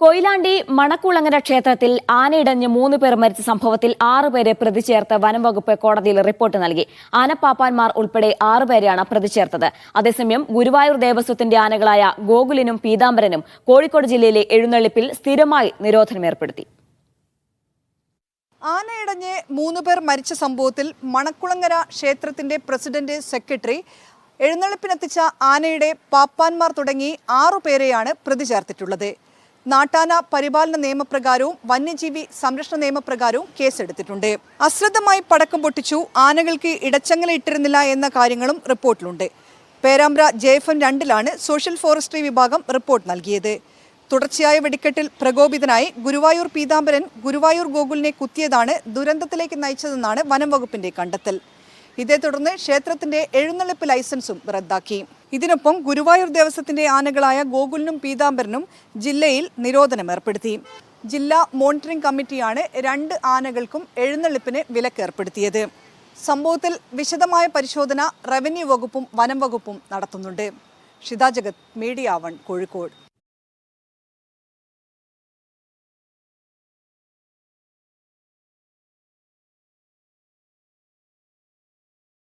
കൊയിലാണ്ടി മണക്കുളങ്ങര ക്ഷേത്രത്തിൽ ആനയിടഞ്ഞ് 3 പേർ മരിച്ച സംഭവത്തിൽ 6 പേരെ പ്രതി ചേർത്ത് വനംവകുപ്പ് കോടതിയിൽ റിപ്പോർട്ട് നൽകി. ആനപ്പാപ്പാന്മാർ ഉൾപ്പെടെ 6 പേരെയാണ് പ്രതി ചേർത്തത്. അതേസമയം ഗുരുവായൂർ ദേവസ്വത്തിന്റെ ആനകളായ ഗോകുലിനും പീതാംബരനും കോഴിക്കോട് ജില്ലയിലെ എഴുന്നള്ളിപ്പിൽ സ്ഥിരമായി നിരോധനം ഏർപ്പെടുത്തി. ആനയിടഞ്ഞ് 3 പേർ മരിച്ച സംഭവത്തിൽ മണക്കുളങ്ങര ക്ഷേത്രത്തിന്റെ പ്രസിഡന്റ്, സെക്രട്ടറി, എഴുന്നള്ളിപ്പിനെത്തിച്ച ആനയുടെ പാപ്പാന്മാർ തുടങ്ങി 6 പേരെയാണ് പ്രതി ചേർത്തിട്ടുള്ളത്. നാട്ടാന പരിപാലന നിയമപ്രകാരവും വന്യജീവി സംരക്ഷണ നിയമപ്രകാരവും കേസെടുത്തിട്ടുണ്ട്. അശ്രദ്ധമായി പടക്കം പൊട്ടിച്ചു, ആനകൾക്ക് ഇടച്ചങ്ങല ഇട്ടിരുന്നില്ല എന്ന കാര്യങ്ങളും റിപ്പോർട്ടിലുണ്ട്. പേരാമ്പ്ര JFM 2-ലാണ് സോഷ്യൽ ഫോറസ്ട്രി വിഭാഗം റിപ്പോർട്ട് നൽകിയത്. തുടർച്ചയായ വെടിക്കെട്ടിൽ പ്രകോപിതനായി ഗുരുവായൂർ പീതാംബരൻ ഗുരുവായൂർ ഗോകുലിനെ കുത്തിയതാണ് ദുരന്തത്തിലേക്ക് നയിച്ചതെന്നാണ് വനം വകുപ്പിന്റെ കണ്ടെത്തൽ. ഇതേ തുടർന്ന് ക്ഷേത്രത്തിന്റെ എഴുന്നള്ളിപ്പ് ലൈസൻസും റദ്ദാക്കി. ഇതിനൊപ്പം ഗുരുവായൂർ ദേവസ്വത്തിന്റെ ആനകളായ ഗോകുലിനും പീതാംബരനും ജില്ലയിൽ നിരോധനം ഏർപ്പെടുത്തി. ജില്ലാ മോണിറ്ററിംഗ് കമ്മിറ്റിയാണ് 2 ആനകൾക്കും എഴുന്നള്ളിപ്പിന് വിലക്കേർപ്പെടുത്തിയത്. സംഭവത്തിൽ വിശദമായ പരിശോധന റവന്യൂ വകുപ്പും വനം വകുപ്പും നടത്തുന്നുണ്ട്. ഷിത ജഗത്, മീഡിയ 1, കോഴിക്കോട്.